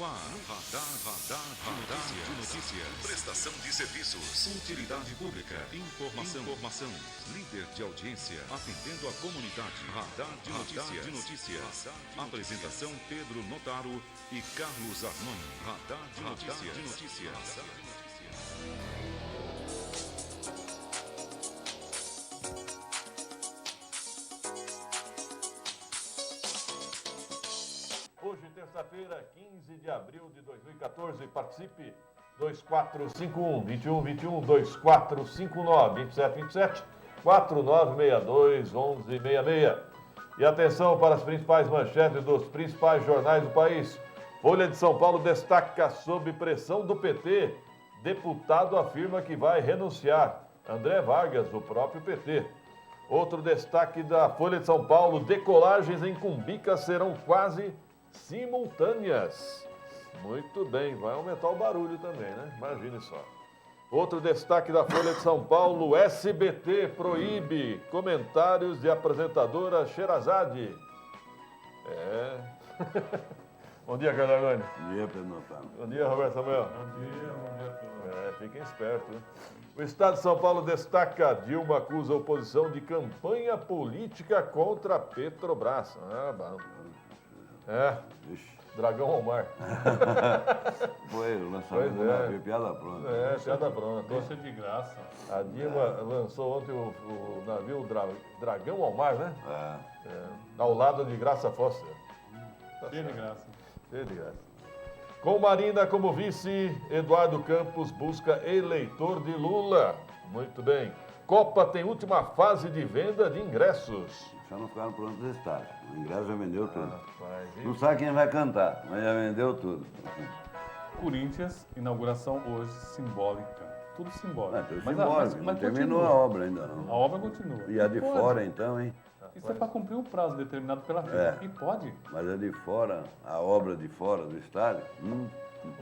Radar de notícias. Prestação de serviços. Utilidade pública. Informação. Líder de audiência. Atendendo a comunidade. Radar de notícias. Apresentação Pedro Notaro e Carlos Arnone. Radar de notícias. Hoje, terça-feira, 15 de abril de 2014, participe 2451-2121, 2459-2727, 4962-1166. E atenção para as principais manchetes dos principais jornais do país. Folha de São Paulo destaca sob pressão do PT. Deputado afirma que vai renunciar. André Vargas, do próprio PT. Outro destaque da Folha de São Paulo, decolagens em Cumbica serão quase simultâneas. Muito bem, vai aumentar o barulho também, né? Imagine só. Outro destaque da Folha de São Paulo, SBT proíbe comentários de apresentadora Sherazade. Bom dia, Carlos. Bom dia, Pedro Notaro. Bom dia, Roberto Samuel. Bom dia a todos. Fiquem espertos, né? O Estado de São Paulo destaca: Dilma acusa a oposição de campanha política contra a Petrobras. Bom. Dragão Omar. Foi o lançamento do navio, piada pronta. Piada pronta. Deixa de graça. A Dilma lançou ontem o navio Dragão Omar, né? Ao lado de Graça Foster. Cheio de graça. Cheio de graça. Com Marina como vice, Eduardo Campos busca eleitor de Lula. Muito bem. Copa tem última fase de venda de ingressos. Só não ficaram prontos os estádios. O ingresso já vendeu tudo. Rapaz, Não sabe quem vai cantar, mas já vendeu tudo. Corinthians, inauguração hoje simbólica. Tudo simbólico. Tudo simbólico. Não terminou continua. a obra ainda não. A obra continua. E a de pode. fora então, hein? Isso é para cumprir um prazo determinado pela FIFA. E pode. Mas a de fora, a obra de fora do estádio,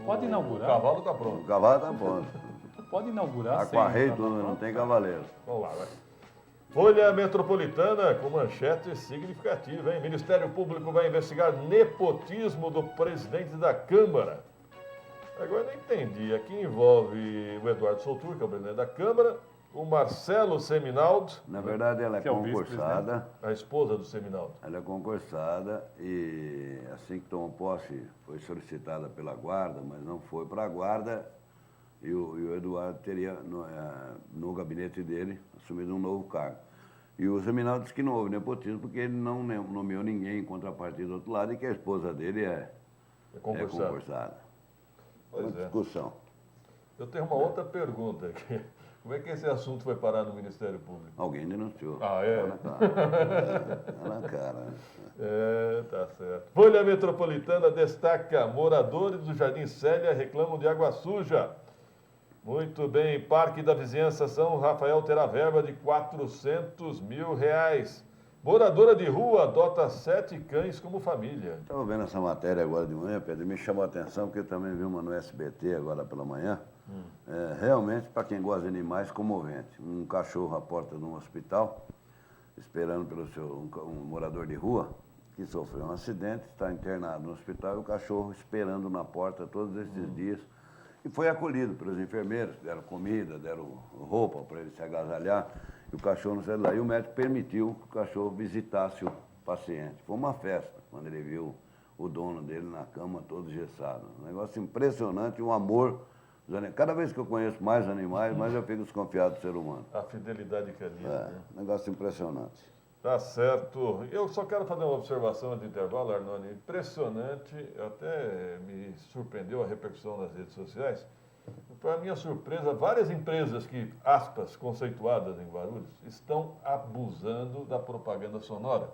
Pode O inaugurar. cavalo está o pronto. cavalo tá pronto. Pode inaugurar. Aquarrei sem- tudo, não tem cavaleiro. Vamos lá, vai. Folha Metropolitana com manchete significativa, hein? Ministério Público vai investigar nepotismo do presidente da Câmara. Agora eu não entendi. Aqui envolve o Eduardo Soutur, que é o presidente da Câmara, o Marcelo Seminaldo, Na verdade, ela é Que é o concursada. a esposa do Seminaldo. Ela é concursada e assim que tomou posse foi solicitada pela guarda, mas não foi para a guarda e o Eduardo teria no gabinete dele assumido um novo cargo. E o Seminal disse que não houve nepotismo porque ele não nomeou ninguém em contrapartida do outro lado e que a esposa dele é concursada. Pois Uma é. discussão. Eu tenho uma outra pergunta aqui. Como é que esse assunto foi parar no Ministério Público? Alguém denunciou. Ah, é? Tá na cara. Tá na cara. Né? Tá certo. Folha Metropolitana destaca: moradores do Jardim Célia reclamam de água suja. Muito bem. Parque da Vizinhança São Rafael terá verba de R$400 mil. Moradora de rua adota 7 cães como família. Estava vendo essa matéria agora de manhã, Pedro, e me chamou a atenção, porque eu também vi uma no SBT agora pela manhã. Realmente, para quem gosta de animais, comovente. Um cachorro à porta de um hospital, esperando pelo um morador de rua, que sofreu um acidente, está internado no hospital, e o cachorro esperando na porta todos esses dias. E foi acolhido pelos enfermeiros, deram comida, deram roupa para ele se agasalhar. E o cachorro não saiu de lá. E o médico permitiu que o cachorro visitasse o paciente. Foi uma festa, quando ele viu o dono dele na cama todo engessado. Um negócio impressionante, um amor. Cada vez que eu conheço mais animais, mais eu fico desconfiado do ser humano. A fidelidade canina. Né? Negócio impressionante. Tá certo. Eu só quero fazer uma observação de intervalo, Arnone. Impressionante, até me surpreendeu a repercussão nas redes sociais. Para minha surpresa, várias empresas que, aspas, conceituadas em Guarulhos, estão abusando da propaganda sonora.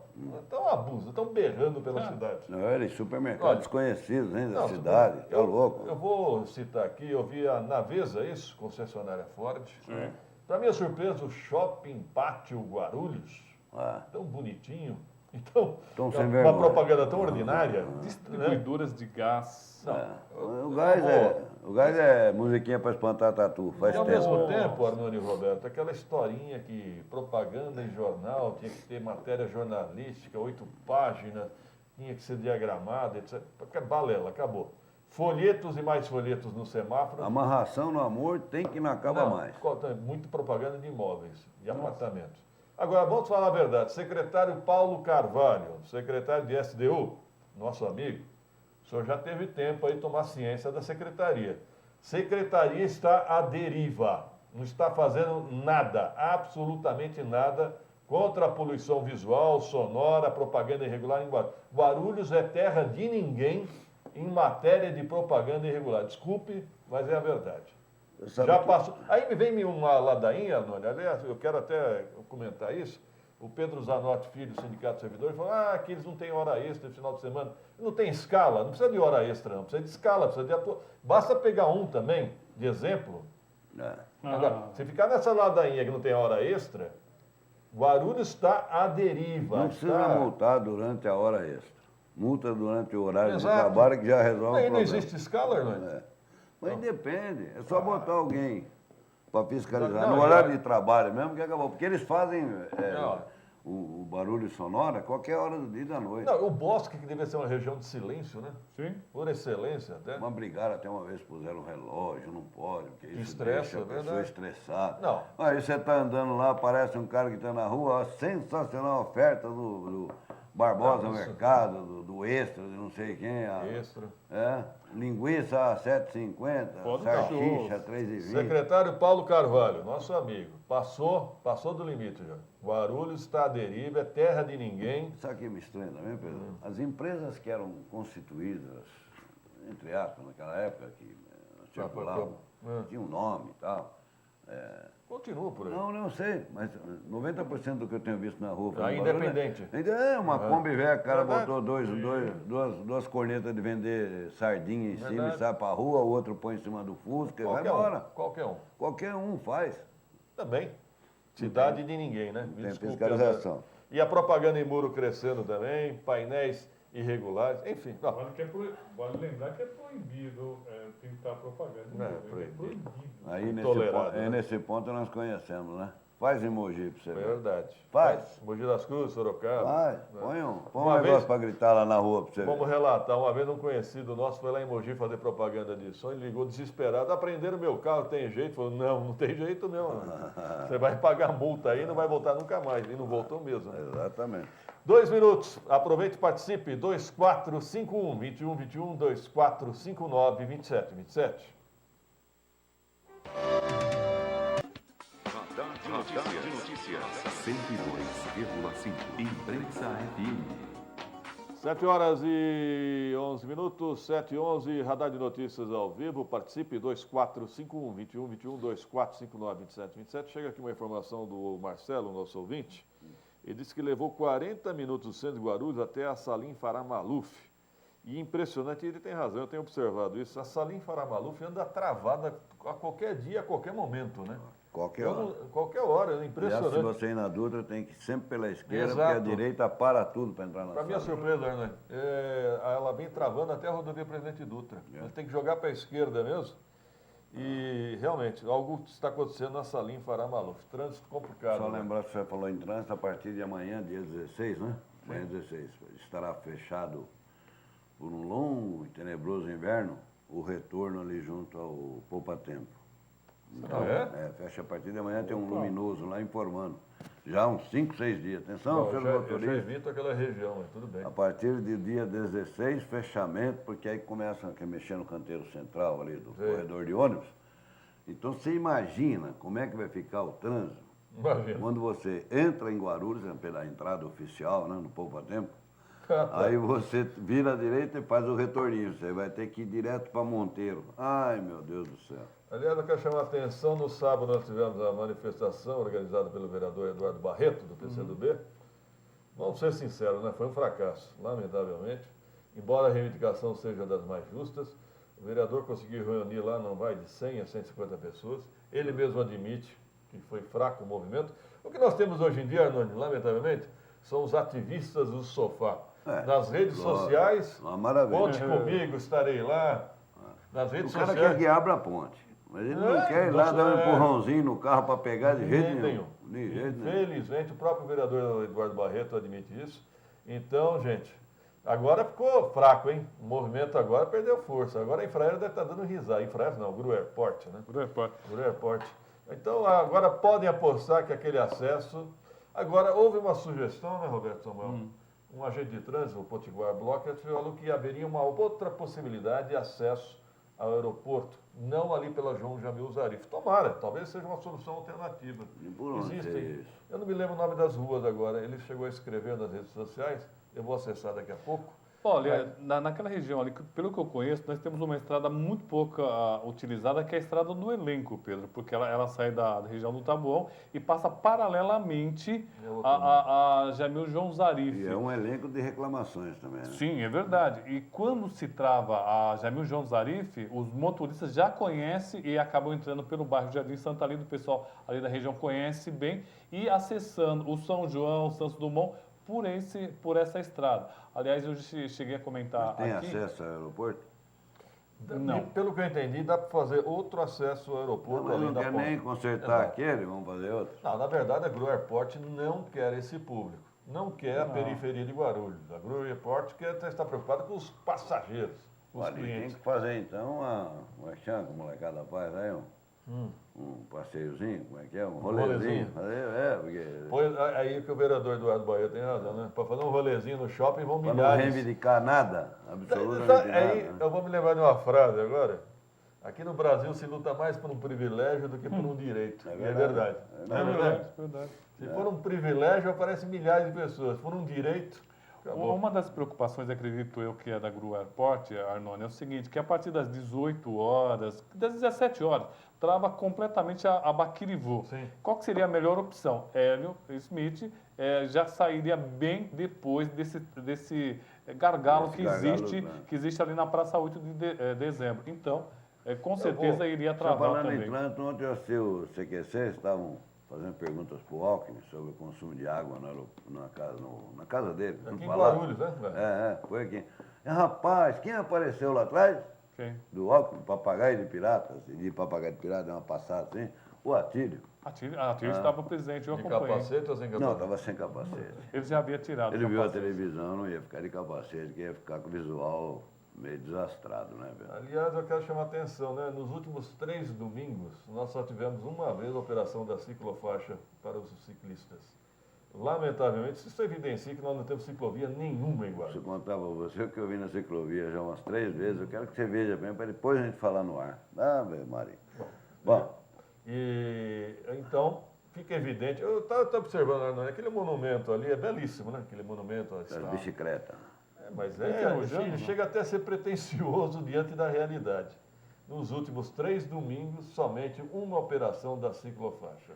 Estão berrando pela cidade. Não, eles supermercados desconhecidos, hein, da Não, cidade. Tá louco. Eu vou citar aqui, eu vi a Navesa, isso, concessionária Ford. Para minha surpresa, o Shopping Pátio Guarulhos, tão bonitinho. Então, Tão sem uma vergonha. propaganda tão ordinária. Distribuidoras de gás. O gás é musiquinha para espantar tatu, faz E ao tempo. mesmo tempo, Arnone e Roberto, aquela historinha que propaganda em jornal, tinha que ter matéria jornalística, 8 páginas, tinha que ser diagramada, etc. Balela, acabou. folhetos e mais folhetos no semáforo. Amarração no amor tem que não acaba mais. Muito propaganda de imóveis, de apartamentos. Agora, vamos falar a verdade. Secretário Paulo Carvalho, secretário de SDU, nosso amigo, o senhor já teve tempo aí de tomar ciência da secretaria. Secretaria está à deriva, não está fazendo nada, absolutamente nada, contra a poluição visual, sonora, propaganda irregular em Guarulhos. Guarulhos é terra de ninguém em matéria de propaganda irregular. Desculpe, mas é a verdade. Já passou. Aí vem uma ladainha, Arnone, aliás, eu quero até comentar isso. O Pedro Zanotti Filho, Sindicato de Servidores, falou que eles não têm hora extra no final de semana. Não tem escala, não precisa de hora extra, não. Precisa de escala, precisa de atua. Basta pegar um também, de exemplo. Agora, se ficar nessa ladainha que não tem hora extra, Guarulhos está à deriva. Não precisa multar durante a hora extra. Multa durante o horário de trabalho que já resolve o problema. Aí não existe escala, Arnone? Mas depende, é só botar alguém para fiscalizar. No horário de trabalho mesmo que acabou. Porque eles fazem o barulho sonoro a qualquer hora do dia e da noite. Não, o Bosque, que deve ser uma região de silêncio, né? Sim. Por excelência até. Mas brigaram até uma vez, puseram um relógio, não pode, porque isso estressa, deixa a pessoa estressada. Não. Aí você está andando lá, aparece um cara que está na rua, ó, sensacional oferta do Barbosa Mercado, do Extra, de não sei quem. Extra. Linguiça a 7,50, salsicha a 3,20. Secretário Paulo Carvalho, nosso amigo, passou do limite já. Guarulhos está à deriva, é terra de ninguém. Sabe o que me estranha também, Pedro? As empresas que eram constituídas, entre aspas, naquela época, que circulavam, tinha um nome e tal. Continua por aí. Não sei, mas 90% do que eu tenho visto na rua... independente. Ainda é uma Kombi velha, o cara botou duas cornetas de vender sardinha em cima e sai pra rua, o outro põe em cima do Fusca e vai embora. Qualquer um. Qualquer um faz. Também. Cidade de ninguém, né? Tem fiscalização. E a propaganda em muro crescendo também, painéis irregulares, enfim. Vale lembrar que é proibido pintar propaganda. É proibido. Aí Intolerado, nesse ponto nós conhecemos, né? Faz emoji pra você ver. Verdade. Faz. Mogi das Cruzes, Sorocaba. Faz. Põe um negócio pra gritar lá na rua pra você ver. Vamos relatar, uma vez um conhecido nosso foi lá em Mogi fazer propaganda de som, ele ligou desesperado, aprenderam o meu carro, tem jeito? Falou, não tem jeito não. Você vai pagar multa aí e não vai voltar nunca mais. E não voltou mesmo. Né? Exatamente. 2 minutos, aproveite e participe, 2451-2121, 2459-2727. Radar de notícias. 102,5. Imprensa FM. 7 horas e 11 minutos, 7 e 11, Radar de Notícias ao vivo, participe, 2451-2121, 2459-2727. Chega aqui uma informação do Marcelo, nosso ouvinte. Ele disse que levou 40 minutos do centro de Guarulhos até a Salim Farah Maluf. E impressionante, ele tem razão, eu tenho observado isso. A Salim Farah Maluf anda travada a qualquer dia, a qualquer momento, né? Qualquer hora. Qualquer hora, é impressionante. Aliás, se você ir na Dutra, tem que ir sempre pela esquerda, Exato. porque a direita para tudo para entrar na Para minha surpresa, Arnone, ela vem travando até a rodovia Presidente Dutra. Ela tem que jogar para a esquerda mesmo. E, realmente, algo está acontecendo na Salim Farah Maluf. Trânsito complicado. Só né? lembrar que você falou em trânsito, a partir de amanhã, dia 16, né? Amanhã 16, estará fechado por um longo e tenebroso inverno o retorno ali junto ao Poupa Tempo. Então, fecha a partir de amanhã, tem um luminoso lá informando. Já há uns 5, 6 dias. Atenção, Bom, seus eu já motoristas. evito aquela região, mas tudo bem. A partir de dia 16, fechamento, porque aí começa a mexer no canteiro central ali do corredor de ônibus. Então você imagina como é que vai ficar o trânsito Imagina. quando você entra em Guarulhos, pela entrada oficial, né, no Poupa Tempo. Aí você vira à direita e faz o retorninho. Você vai ter que ir direto para Monteiro. Ai, meu Deus do céu. Aliás, eu quero chamar a atenção, no sábado nós tivemos a manifestação organizada pelo vereador Eduardo Barreto, do PCdoB. Vamos ser sinceros, né? Foi um fracasso, lamentavelmente. Embora a reivindicação seja das mais justas, o vereador conseguiu reunir lá, não vai, de 100 a 150 pessoas. Ele mesmo admite que foi fraco o movimento. O que nós temos hoje em dia, Arnone, lamentavelmente, são os ativistas do sofá. Nas redes sociais, uma maravilha. Conte comigo, estarei lá. Nas redes O cara sociais. quer que abra a ponte. Mas ele não quer ir lá dar um empurrãozinho no carro para pegar de jeito nenhum. De jeito nenhum. Infelizmente, o próprio vereador Eduardo Barreto admite isso. Então, gente, Agora ficou fraco, hein? O movimento agora perdeu força. Agora a Infraero deve estar dando risada. Infraero não, Gru Airport, né? Gru Airport. Então agora podem apostar que aquele acesso... Agora, houve uma sugestão, né, Roberto Samuel? Um agente de trânsito, o Potiguar Blocker, falou que haveria uma outra possibilidade de acesso ao aeroporto, não ali pela João Jamil Zarif. Tomara, talvez seja uma solução alternativa. E por onde é Existem. isso? Eu não me lembro o nome das ruas agora. Ele chegou a escrever nas redes sociais. Eu vou acessar daqui a pouco. Olha, naquela região ali, pelo que eu conheço, nós temos uma estrada muito pouco utilizada, que é a estrada do Elenco, Pedro, porque ela sai da região do Taboão e passa paralelamente a Jamil João Zarif. E é um elenco de reclamações também, né? Sim, é verdade. E quando se trava a Jamil João Zarif, os motoristas já conhecem e acabam entrando pelo bairro Jardim Santa Lida, o pessoal ali da região conhece bem, e acessando o São João, o Santos Dumont, por essa estrada. Aliás, eu cheguei a comentar Tem aqui... acesso ao aeroporto? Não. Pelo que eu entendi, dá para fazer outro acesso ao aeroporto Não, mas além não da quer ponte. nem consertar aquele, vamos fazer outro. Não, na verdade, a Gru Airport não quer esse público. Não quer a periferia de Guarulhos. A Gru Airport está preocupada com os passageiros, os Olha, tem clientes. que fazer então como é que chama, que a molecada faz aí, um passeiozinho, como é que é? Um rolezinho. Porque Pois, aí que o vereador Eduardo Bahia tem razão, né? Para fazer um rolezinho no shopping vão para não milhares. reivindicar nada, absolutamente nada. Aí Né? eu vou me lembrar de uma frase agora. Aqui no Brasil se luta mais por um privilégio do que por um direito. É E é verdade. verdade. Não é verdade? Verdade. Se for um privilégio, aparecem milhares de pessoas. Se for um direito, acabou. Uma das preocupações, acredito eu, que é da Gru Airport, Arnone, é o seguinte, que a partir das 18 horas, das 17 horas, trava completamente a Baquirivu. Sim. Qual que seria a melhor opção? Hélio Smith já sairia bem depois desse gargalo, Esse que, gargalo, existe, né? que existe ali na Praça 8 de dezembro. Então, com certeza iria Só travar falando em também. trânsito, ontem eu assisti o CQC, estavam fazendo perguntas para o Alckmin sobre o consumo de água na casa dele. Aqui em Falar. Guarulhos, né? Foi aqui. Rapaz, quem apareceu lá atrás? Quem? Do Alckmin, papagaio de pirata, de papagaio de pirata, deu uma passada assim, o Atílio. A Tírio estava presente, eu De acompanhei. capacete ou sem capacete? Não, estava sem capacete. Ele já havia tirado Ele o viu a capacete. televisão, não ia ficar de capacete, que ia ficar com o visual meio desastrado, né, velho? Aliás, eu quero chamar a atenção, né? Nos últimos 3 domingos, nós só tivemos uma vez a operação da ciclofaixa para os ciclistas. Lamentavelmente, isso evidencia que nós não temos ciclovia nenhuma em Se eu Guarulhos. contar para você o que eu vi na ciclovia já umas 3 vezes, eu quero que você veja bem, para depois a gente falar no ar. Ah, velho, Maria. Bom, E então, fica evidente, eu estava observando, Arnone, aquele monumento ali é belíssimo, né? Aquele monumento. das bicicletas. Mas enferrujando, ele não? chega até a ser pretensioso diante da realidade. Nos últimos 3 domingos, somente uma operação da ciclofaixa.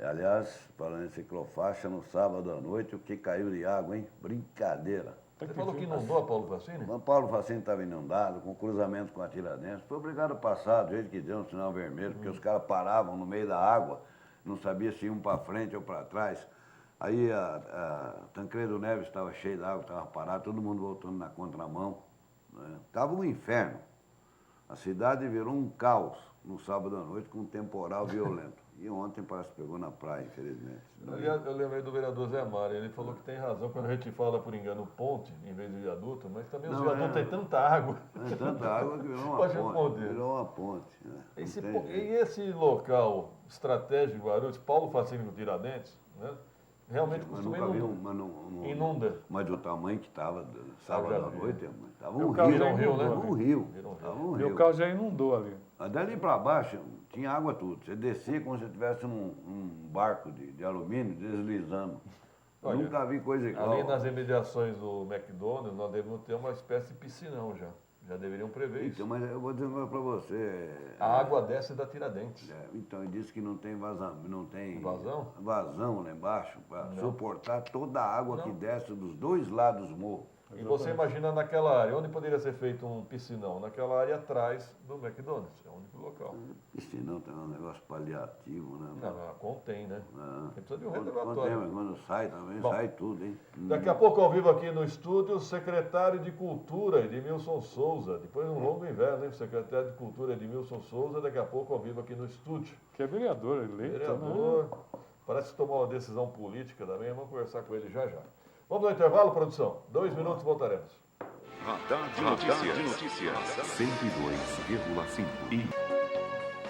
Aliás, falando em ciclofaixa, no sábado à noite, o que caiu de água, hein? Brincadeira. Você falou que inundou a Paulo Facini? O Paulo Facini estava inundado, com cruzamento com a Tiradentes. Foi obrigado a passar do jeito que deu um sinal vermelho, porque os caras paravam no meio da água, não sabia se iam para frente ou para trás. Aí a Tancredo Neves estava cheio de água, estava parado, todo mundo voltando na contramão. Né? Estava um inferno. A cidade virou um caos no sábado à noite com um temporal violento. E ontem parece que pegou na praia, infelizmente. Aliás, eu lembrei do vereador Zé Mário, ele falou que tem razão quando a gente fala, por engano, ponte em vez de viaduto, mas também os Não, viadutos têm tanta água. É tanta água que virou uma Pode ponte. responder. Virou uma ponte. Né? Não Esse, tem po- jeito. e esse local estratégico de Guarulhos, Paulo Facini com Tiradentes, né? Realmente Mas costuma nunca vi inundar. inunda. Mas do tamanho que estava sábado já à vi. noite, estava E o um carro rio. já Virou um rio, né? Tava um rio. Virou um rio. Tava um Meu rio. carro já inundou ali. Mas dali para baixo tinha água tudo. Você descia como se estivesse num barco de alumínio deslizando. Olha, Nunca vi coisa igual. Ali nas imediações do McDonald's, nós devemos ter uma espécie de piscinão já. Já deveriam prever Então, isso. mas eu vou dizer uma coisa para você. A água desce da Tiradentes. Então, ele disse que não tem vazamento, não tem Vazão? vazão lá embaixo para Não. suportar toda a água que Não. desce dos dois lados do morro. E você imagina naquela área, onde poderia ser feito um piscinão? Naquela área atrás do McDonald's, é o único local. Piscinão tem um negócio paliativo, né? Não, contém, né? Ah. Precisa de um Quando reservatório. mas quando sai também, Bom, sai tudo, hein? Daqui a pouco, ao vivo aqui no estúdio, o secretário de Cultura, Edmilson Souza. Depois de um longo inverno, hein? O secretário de Cultura, Edmilson Souza, daqui a pouco ao vivo aqui no estúdio. Que é vereador eleito, né? Vereador, parece que tomou uma decisão política também, vamos conversar com ele já já. Vamos no intervalo, produção? 2 minutos, voltaremos. Radar de Notícias. 102,5.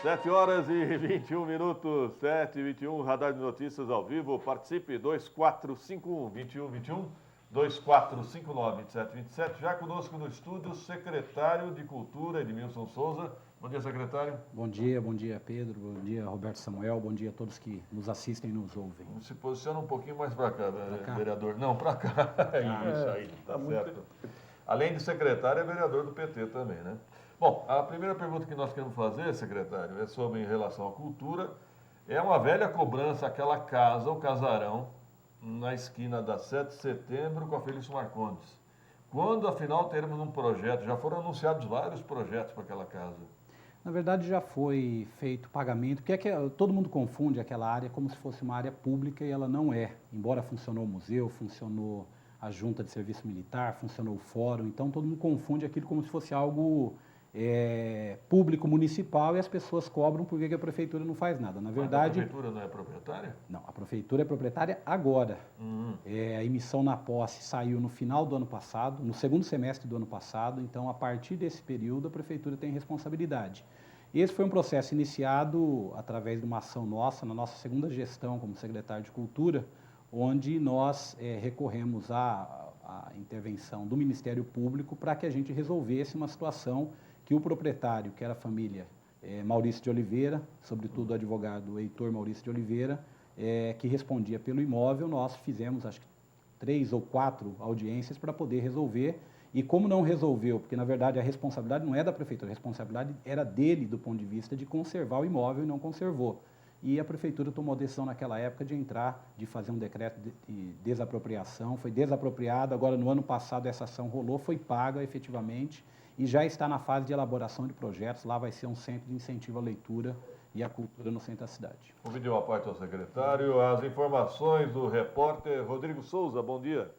7 horas e 21 minutos, 7h21, Radar de Notícias ao vivo. Participe, 2451-2121, 2459-2727. Já conosco no estúdio, o secretário de Cultura, Edmilson Souza. Bom dia, secretário. Bom dia, Pedro. Bom dia, Roberto Samuel. Bom dia a todos que nos assistem e nos ouvem. Se posiciona um pouquinho mais para cá, vereador. Não, para cá. Isso aí, tá certo. Além de secretário, é vereador do PT também, né? Bom, a primeira pergunta que nós queremos fazer, secretário, é sobre em relação à cultura. É uma velha cobrança aquela casa, o casarão, na esquina da 7 de setembro com a Felício Marcondes. Quando, afinal, teremos um projeto? Já foram anunciados vários projetos para aquela casa. Na verdade, já foi feito pagamento, porque todo mundo confunde aquela área como se fosse uma área pública e ela não é. Embora funcionou o museu, funcionou a junta de serviço militar, funcionou o fórum, então todo mundo confunde aquilo como se fosse algo público, municipal, e as pessoas cobram porque a prefeitura não faz nada. Na verdade, a prefeitura não é proprietária? Não, a prefeitura é proprietária agora. A emissão na posse saiu no final do ano passado, no segundo semestre do ano passado, então a partir desse período a prefeitura tem responsabilidade. Esse foi um processo iniciado através de uma ação nossa, na nossa segunda gestão como secretário de Cultura, onde nós recorremos à intervenção do Ministério Público para que a gente resolvesse uma situação que o proprietário, que era a família Maurício de Oliveira, sobretudo o advogado Heitor Maurício de Oliveira, que respondia pelo imóvel, nós fizemos acho que 3 ou 4 audiências para poder resolver. E como não resolveu, porque na verdade a responsabilidade não é da prefeitura, a responsabilidade era dele do ponto de vista de conservar o imóvel e não conservou. E a prefeitura tomou a decisão naquela época de de fazer um decreto de desapropriação, foi desapropriado, agora no ano passado essa ação rolou, foi paga efetivamente e já está na fase de elaboração de projetos, lá vai ser um centro de incentivo à leitura e à cultura no centro da cidade. Convidei a parte ao secretário, as informações do repórter Rodrigo Souza, bom dia.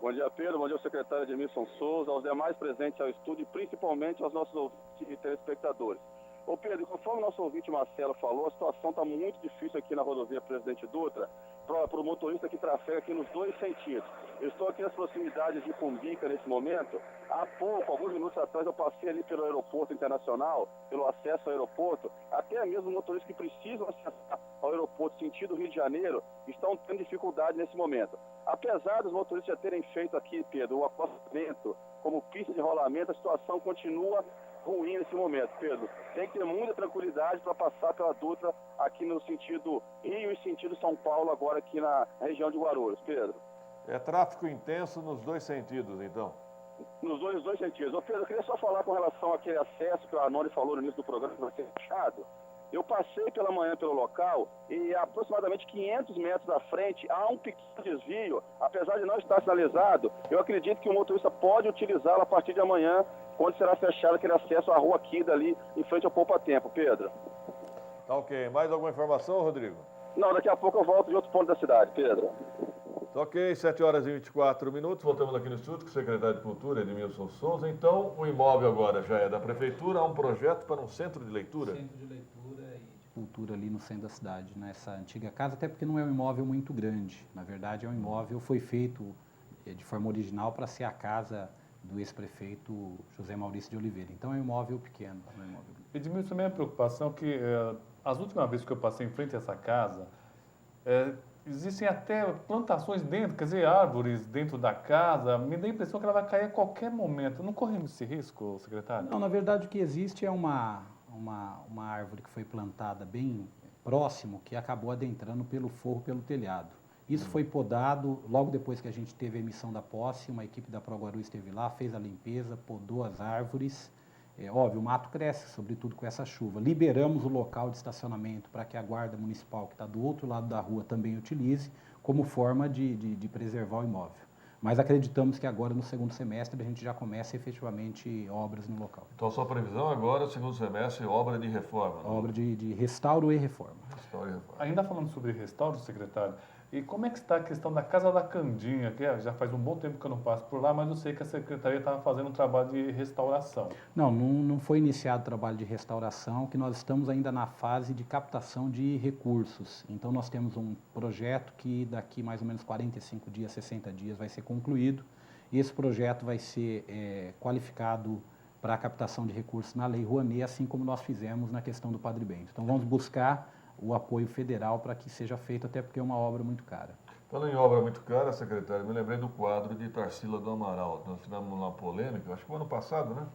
Bom dia, Pedro. Bom dia ao secretário Edmilson Souza, aos demais presentes ao estúdio e principalmente aos nossos ouvintes e telespectadores. Ô Pedro, conforme o nosso ouvinte Marcelo falou, a situação está muito difícil aqui na rodovia Presidente Dutra para o motorista que trafega aqui nos dois sentidos. Eu estou aqui nas proximidades de Cumbica nesse momento. Há pouco, alguns minutos atrás, eu passei ali pelo aeroporto internacional, pelo acesso ao aeroporto. Até mesmo motoristas que precisam acessar ao aeroporto sentido Rio de Janeiro estão tendo dificuldade nesse momento. Apesar dos motoristas já terem feito aqui, Pedro, o acostamento como pista de rolamento, a situação continua ruim nesse momento, Pedro. Tem que ter muita tranquilidade para passar pela Dutra aqui no sentido Rio e sentido São Paulo, agora aqui na região de Guarulhos, Pedro. É tráfego intenso nos dois sentidos, então? Nos dois sentidos. Ô Pedro, eu queria só falar com relação àquele acesso que o Arnone falou no início do programa, que vai ser fechado. Eu passei pela manhã pelo local e aproximadamente 500 metros à frente há um pequeno desvio. Apesar de não estar sinalizado, eu acredito que o motorista pode utilizá-lo a partir de amanhã, quando será fechado aquele acesso à Rua Kida ali em frente ao Poupa Tempo, Pedro. Tá ok. Mais alguma informação, Rodrigo? Não, daqui a pouco eu volto de outro ponto da cidade, Pedro. Tá ok, 7 horas e 24 minutos. Voltamos aqui no estúdio com o secretário de Cultura, Edmilson Souza. Então, o imóvel agora já é da prefeitura, há um projeto para um centro de leitura? Centro de leitura e de cultura ali no centro da cidade, nessa antiga casa, até porque não é um imóvel muito grande. Na verdade, é um imóvel que foi feito de forma original para ser a casa do ex-prefeito José Maurício de Oliveira. Então, é um imóvel pequeno. Não é um imóvel... Edmilson, a minha preocupação é que as últimas vezes que eu passei em frente a essa casa, existem até plantações dentro, quer dizer, árvores dentro da casa. Me dá a impressão que ela vai cair a qualquer momento. Não corremos esse risco, secretário? Não, na verdade, o que existe é uma árvore que foi plantada bem próximo, que acabou adentrando pelo forro, pelo telhado. Isso foi podado logo depois que a gente teve a emissão da posse, uma equipe da Proguaru esteve lá, fez a limpeza, podou as árvores. Óbvio, o mato cresce, sobretudo com essa chuva. Liberamos o local de estacionamento para que a guarda municipal, que está do outro lado da rua, também utilize, como forma de preservar o imóvel. Mas acreditamos que agora, no segundo semestre, a gente já começa efetivamente obras no local. Então, a sua previsão agora, segundo semestre, obra de reforma? Obra de restauro e reforma. Restauro e reforma. Ainda falando sobre restauro, secretário, e como é que está a questão da Casa da Candinha, que já faz um bom tempo que eu não passo por lá, mas eu sei que a secretaria estava fazendo um trabalho de restauração. Não foi iniciado o trabalho de restauração, que nós estamos ainda na fase de captação de recursos. Então, nós temos um projeto que daqui mais ou menos 45 dias, 60 dias vai ser concluído. e esse projeto vai ser qualificado para a captação de recursos na Lei Rouanet, assim como nós fizemos na questão do Padre Bento. Então, vamos buscar o apoio federal para que seja feito, até porque é uma obra muito cara. Falando em obra muito cara, secretário, me lembrei do quadro de Tarsila do Amaral. Nós tivemos uma polêmica, acho que o ano passado, né?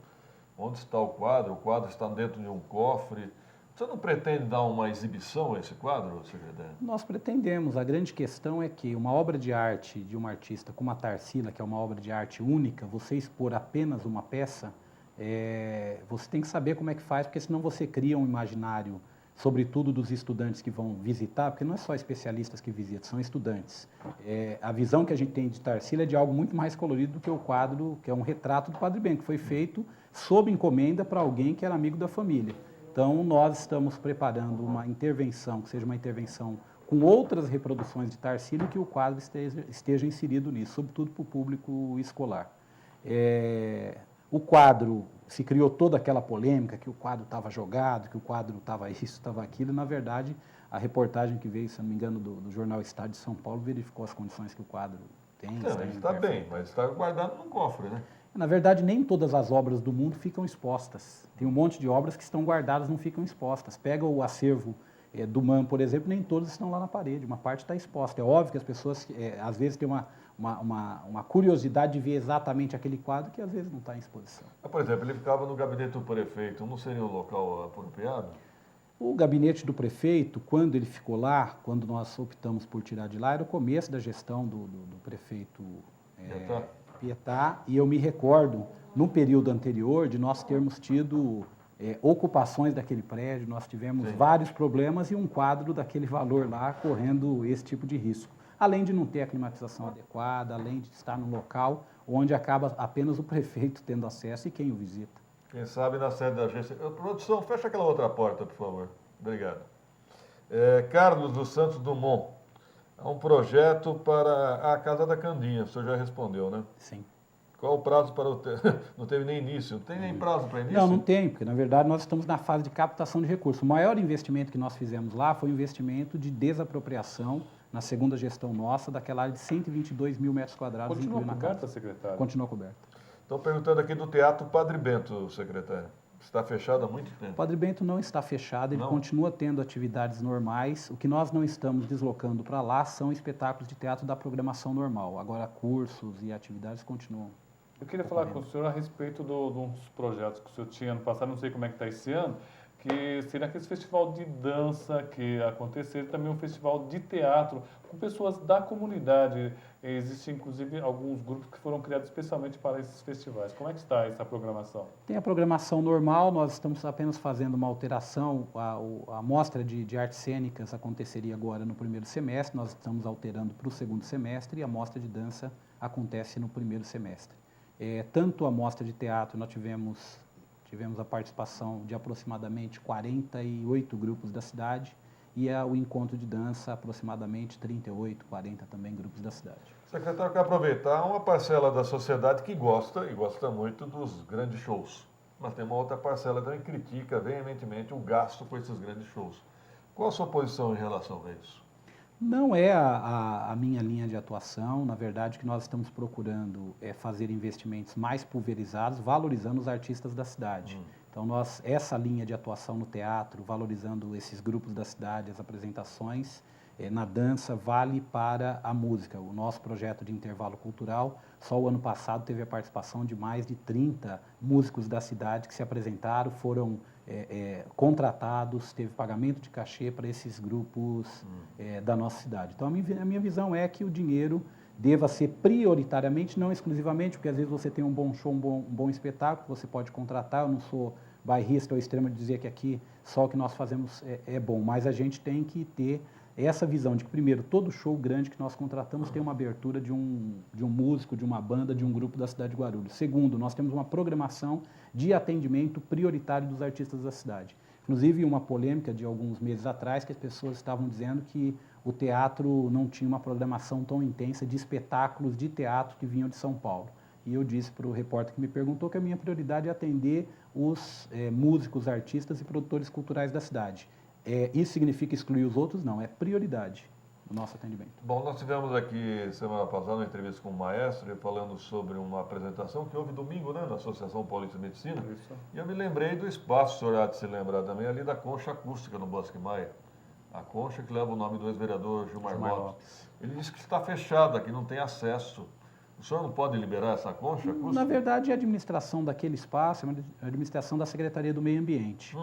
Onde está o quadro? O quadro está dentro de um cofre. Você não pretende dar uma exibição a esse quadro, secretário? Nós pretendemos. A grande questão é que uma obra de arte de uma artista como a Tarsila, que é uma obra de arte única, você expor apenas uma peça, você tem que saber como é que faz, porque senão você cria um imaginário, sobretudo dos estudantes que vão visitar, porque não é só especialistas que visitam, são estudantes. A visão que a gente tem de Tarsila é de algo muito mais colorido do que o quadro, que é um retrato do Padre Bento, que foi feito sob encomenda para alguém que era amigo da família. Então, nós estamos preparando uma intervenção, que seja uma intervenção com outras reproduções de Tarsila e que o quadro esteja inserido nisso, sobretudo para o público escolar. O quadro, se criou toda aquela polêmica que o quadro estava jogado, que o quadro estava isso, estava aquilo, e, na verdade, a reportagem que veio, se não me engano, do jornal Estado de São Paulo, verificou as condições que o quadro tem. Está bem, mas está guardado num cofre, né? Na verdade, nem todas as obras do mundo ficam expostas. Tem um monte de obras que estão guardadas, não ficam expostas. Pega o acervo do MAM, por exemplo, nem todas estão lá na parede, uma parte está exposta. É óbvio que as pessoas, às vezes, têm uma curiosidade de ver exatamente aquele quadro que, às vezes, não está em exposição. Por exemplo, ele ficava no gabinete do prefeito, não seria um local apropriado? O gabinete do prefeito, quando ele ficou lá, quando nós optamos por tirar de lá, era o começo da gestão do prefeito Pietá, e eu me recordo, no período anterior, de nós termos tido ocupações daquele prédio, nós tivemos vários problemas e um quadro daquele valor lá correndo esse tipo de risco. Além de não ter a climatização adequada, além de estar num local onde acaba apenas o prefeito tendo acesso e quem o visita. Quem sabe na sede da agência. Produção, fecha aquela outra porta, por favor. Obrigado. Carlos dos Santos Dumont. Há um projeto para a Casa da Candinha, o senhor já respondeu, né? Sim. Qual o prazo para o... Não teve nem início, não tem nem prazo para início? Não tem, porque na verdade nós estamos na fase de captação de recursos. O maior investimento que nós fizemos lá foi o investimento de desapropriação na segunda gestão nossa, daquela área de 122 mil metros quadrados. Continua coberta, secretário? Continua coberta. Estão perguntando aqui do Teatro Padre Bento, secretário. Está fechado há muito tempo. O Padre Bento não está fechado, ele continua tendo atividades normais. O que nós não estamos deslocando para lá são espetáculos de teatro da programação normal. Agora, cursos e atividades continuam. Eu queria falar com o senhor a respeito de uns projetos que o senhor tinha ano passado, não sei como é que está esse ano, que seria aquele festival de dança que aconteceria, também um festival de teatro com pessoas da comunidade. Existem, inclusive, alguns grupos que foram criados especialmente para esses festivais. Como é que está essa programação? Tem a programação normal, nós estamos apenas fazendo uma alteração. A mostra de artes cênicas aconteceria agora no primeiro semestre, nós estamos alterando para o segundo semestre, e a mostra de dança acontece no primeiro semestre. Tanto a mostra de teatro, nós tivemos a participação de aproximadamente 48 grupos da cidade, e o encontro de dança, aproximadamente 38, 40 também grupos da cidade. Secretário, quero aproveitar uma parcela da sociedade que gosta, e gosta muito, dos grandes shows. Mas tem uma outra parcela também que critica veementemente o gasto com esses grandes shows. Qual a sua posição em relação a isso? Não é a minha linha de atuação. Na verdade, o que nós estamos procurando é fazer investimentos mais pulverizados, valorizando os artistas da cidade. Então, essa linha de atuação no teatro, valorizando esses grupos da cidade, as apresentações, na dança, vale para a música. O nosso projeto de intervalo cultural, só o ano passado teve a participação de mais de 30 músicos da cidade que se apresentaram, foram contratados, teve pagamento de cachê para esses grupos da nossa cidade. Então, a minha visão é que o dinheiro deva ser prioritariamente, não exclusivamente, porque às vezes você tem um bom show, um bom espetáculo, você pode contratar. Eu não sou bairrista ao extremo de dizer que aqui só o que nós fazemos é bom, mas a gente tem que ter essa visão de que, primeiro, todo show grande que nós contratamos tem uma abertura de um músico, de uma banda, de um grupo da cidade de Guarulhos. Segundo, nós temos uma programação de atendimento prioritário dos artistas da cidade. Inclusive, uma polêmica de alguns meses atrás, que as pessoas estavam dizendo que o teatro não tinha uma programação tão intensa de espetáculos de teatro que vinham de São Paulo. E eu disse para o repórter que me perguntou que a minha prioridade é atender os músicos, artistas e produtores culturais da cidade. Isso significa excluir os outros? Não, é prioridade. do nosso atendimento. Bom, nós tivemos aqui semana passada uma entrevista com o maestro, ele falando sobre uma apresentação que houve domingo, né, na Associação Paulista de Medicina. Isso. E eu me lembrei do espaço, o senhor há de se lembrar também, ali da concha acústica no Bosque Maia. A concha que leva o nome do ex-vereador Gilmar Lopes. Ele disse que está fechada, que não tem acesso. O senhor não pode liberar essa concha acústica? Na verdade, a administração daquele espaço é uma administração da Secretaria do Meio Ambiente.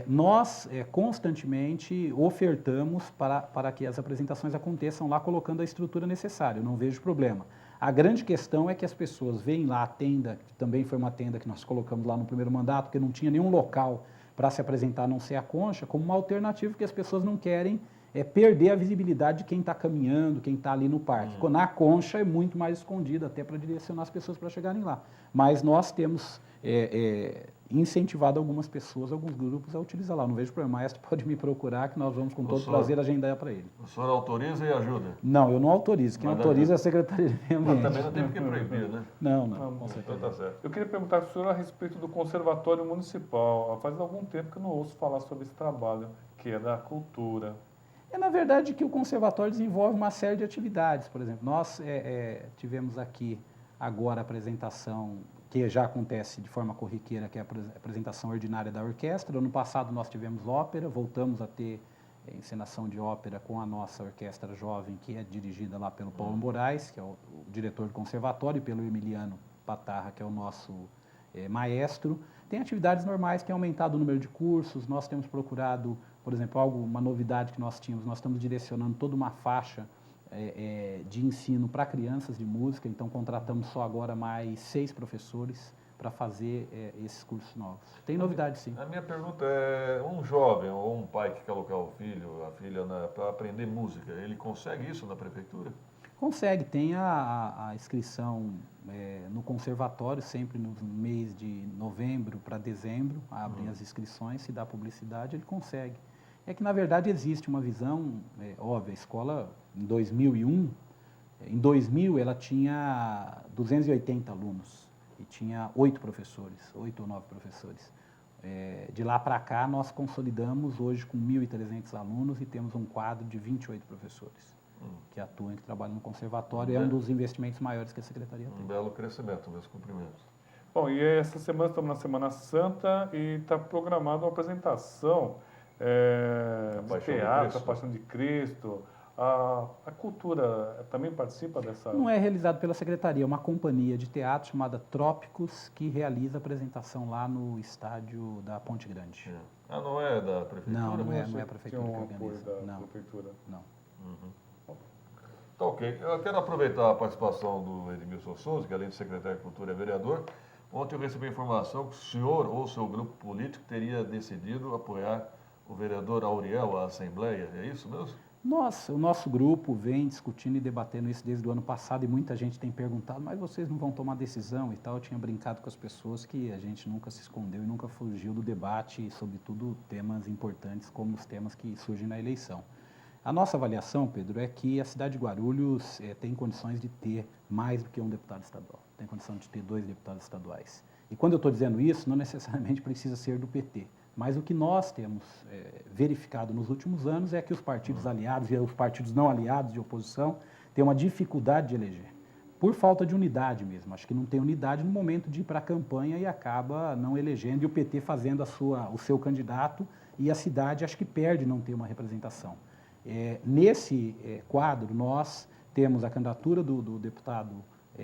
Nós constantemente ofertamos para que as apresentações aconteçam lá, colocando a estrutura necessária. Eu não vejo problema. A grande questão é que as pessoas veem lá a tenda, que também foi uma tenda que nós colocamos lá no primeiro mandato, porque não tinha nenhum local para se apresentar, a não ser a concha, como uma alternativa que as pessoas não querem perder a visibilidade de quem está caminhando, quem está ali no parque. Na concha é muito mais escondida, até para direcionar as pessoas para chegarem lá. Mas nós temos incentivado algumas pessoas, alguns grupos a utilizar lá. Não vejo problema. O maestro pode me procurar, que nós vamos com todo prazer agendar para ele. O senhor autoriza e ajuda? Não, eu não autorizo. Quem autoriza é a Secretaria de Meio Ambiente. Mas também não tem porque proibir, né? Não. Então tá certo. Eu queria perguntar para o senhor a respeito do Conservatório Municipal. Faz algum tempo que eu não ouço falar sobre esse trabalho, que é da cultura. Na verdade, que o conservatório desenvolve uma série de atividades. Por exemplo, nós tivemos aqui agora a apresentação, que já acontece de forma corriqueira, que é a apresentação ordinária da orquestra. Ano passado nós tivemos ópera, voltamos a ter encenação de ópera com a nossa orquestra jovem, que é dirigida lá pelo Paulo Moraes, que é o diretor do conservatório, e pelo Emiliano Patarra, que é o nosso maestro. Tem atividades normais, tem aumentado o número de cursos, nós temos procurado, por exemplo, uma novidade que nós tínhamos, nós estamos direcionando toda uma faixa de ensino para crianças de música, então contratamos só agora mais 6 professores para fazer esses cursos novos. Tem novidade, sim. A minha pergunta é, um jovem ou um pai que quer colocar o filho, a filha para aprender música, ele consegue isso na prefeitura? Consegue, tem a inscrição no conservatório, sempre no mês de novembro para dezembro, abrem as inscrições, se dá publicidade, ele consegue. É que, na verdade, existe uma visão, óbvia, a escola, em 2001, em 2000 ela tinha 280 alunos e tinha 8 ou 9 professores. De lá para cá, nós consolidamos hoje com 1.300 alunos e temos um quadro de 28 professores que atuam e que trabalham no conservatório. É um dos investimentos maiores que a Secretaria tem. Um belo crescimento, meus cumprimentos. Bom, e essa semana estamos na Semana Santa e está programada uma apresentação de teatro, a Paixão de Cristo. A cultura também participa dessa? Não é realizado pela Secretaria, é uma companhia de teatro chamada Trópicos, que realiza a apresentação lá no estádio da Ponte Grande. Não é da prefeitura? Não é a prefeitura que apoio organiza. da prefeitura? Não. Tá ok. Eu quero aproveitar a participação do Edmilson Souza, que além de secretário de Cultura é vereador. Ontem eu recebi a informação que o senhor ou seu grupo político teria decidido apoiar o vereador Auriel à Assembleia. É isso mesmo? O nosso grupo vem discutindo e debatendo isso desde o ano passado e muita gente tem perguntado, mas vocês não vão tomar decisão e tal. Eu tinha brincado com as pessoas que a gente nunca se escondeu e nunca fugiu do debate, sobretudo temas importantes como os temas que surgem na eleição. A nossa avaliação, Pedro, é que a cidade de Guarulhos tem condições de ter mais do que um deputado estadual, tem condição de ter 2 deputados estaduais. E quando eu estou dizendo isso, não necessariamente precisa ser do PT. Mas o que nós temos verificado nos últimos anos é que os partidos aliados e os partidos não aliados de oposição têm uma dificuldade de eleger, por falta de unidade mesmo. Acho que não tem unidade no momento de ir para a campanha e acaba não elegendo, e o PT fazendo o seu candidato, e a cidade acho que perde não ter uma representação. Nesse quadro, nós temos a candidatura do deputado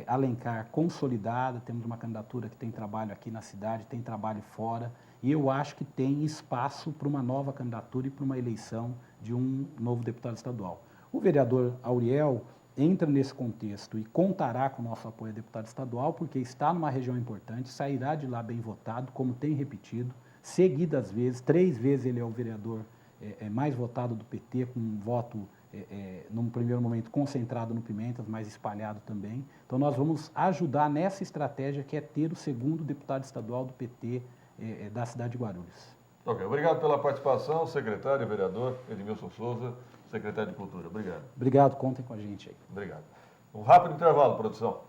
Alencar consolidada, temos uma candidatura que tem trabalho aqui na cidade, tem trabalho fora, e eu acho que tem espaço para uma nova candidatura e para uma eleição de um novo deputado estadual. O vereador Auriel entra nesse contexto e contará com o nosso apoio a deputado estadual, porque está numa região importante, sairá de lá bem votado, como tem repetido, seguidas vezes, 3 vezes ele é o vereador mais votado do PT, com um voto, num primeiro momento, concentrado no Pimentas, mas espalhado também. Então, nós vamos ajudar nessa estratégia que é ter o 2º deputado estadual do PT da cidade de Guarulhos. Ok, obrigado pela participação, secretário e vereador Edmilson Souza, secretário de Cultura. Obrigado. Obrigado, contem com a gente aí. Obrigado. Um rápido intervalo, produção.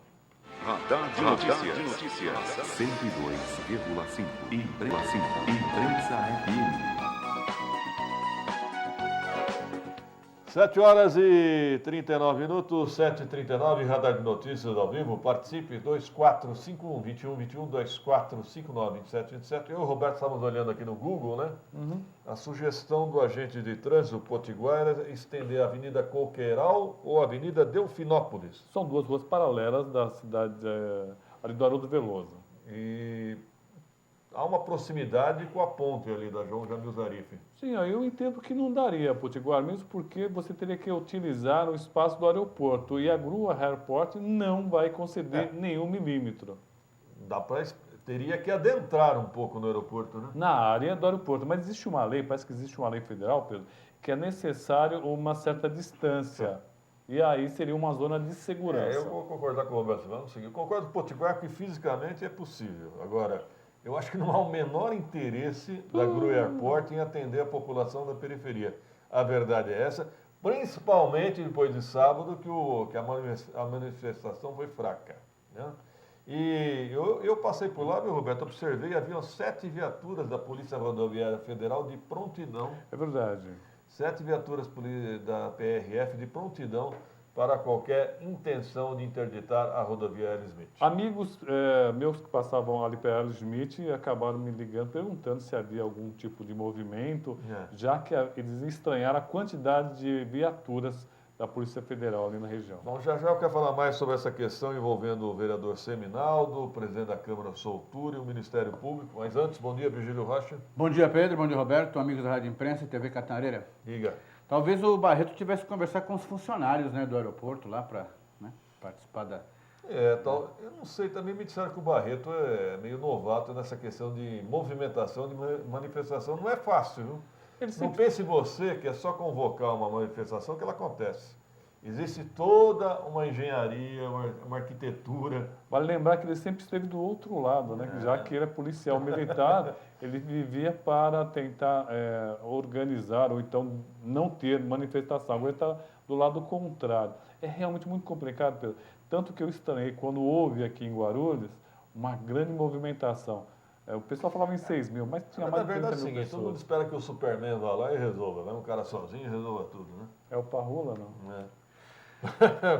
Radar de Notícias. 102,5. Imprensa FM. 7 horas e 39 minutos, 7h39, Radar de Notícias ao vivo. Participe, 2451-2121, 2459-2727. Eu e o Roberto estávamos olhando aqui no Google, né? A sugestão do agente de trânsito Potiguar era estender a Avenida Coqueiral ou a Avenida Delfinópolis. São duas ruas paralelas da cidade ali do Haroldo Veloso. E há uma proximidade com a ponte ali da João Jamil Zarif. Sim, aí eu entendo que não daria Potiguar, mesmo porque você teria que utilizar o espaço do aeroporto e a Grua Airport não vai conceder nenhum milímetro. Teria que adentrar um pouco no aeroporto, né? Na área do aeroporto. Mas existe uma lei, parece que existe uma lei federal, Pedro, que é necessário uma certa distância. E aí seria uma zona de segurança. Eu vou concordar com o Roberto. Vamos seguir. Eu concordo com o Potiguar que fisicamente é possível. Agora, eu acho que não há o menor interesse da Grua Airport em atender a população da periferia. A verdade é essa, principalmente depois de sábado, que a manifestação foi fraca, né? E eu passei por lá, viu, Roberto? Observei, haviam 7 viaturas da Polícia Rodoviária Federal de prontidão. É verdade. 7 viaturas da PRF de prontidão para qualquer intenção de interditar a rodovia L. Smith. Amigos meus que passavam ali pela L. Smith acabaram me ligando, perguntando se havia algum tipo de movimento, já que eles estranharam a quantidade de viaturas da Polícia Federal ali na região. Bom, já eu quero falar mais sobre essa questão envolvendo o vereador Seminaldo, o presidente da Câmara Soltura e o Ministério Público. Mas antes, bom dia, Virgílio Rocha. Bom dia, Pedro. Bom dia, Roberto. Amigos da Rádio Imprensa e TV Catareira. Diga. Talvez o Barreto tivesse que conversar com os funcionários, né, do aeroporto lá para participar da... Eu não sei, também me disseram que o Barreto é meio novato nessa questão de movimentação, de manifestação. Não é fácil, viu? Não pense você que é só convocar uma manifestação que ela acontece. Existe toda uma engenharia, uma arquitetura. Vale lembrar que ele sempre esteve do outro lado, né? Já que ele é policial militar, ele vivia para tentar organizar ou então não ter manifestação. Agora ele está do lado contrário. É realmente muito complicado, Pedro. Tanto que eu estranhei quando houve aqui em Guarulhos uma grande movimentação. O pessoal falava em 6 mil, mas tinha mais de 30 mil é o seguinte, todo mundo espera que o Superman vá lá e resolva. Vai um cara sozinho e resolva tudo, né? É o Parrula, não?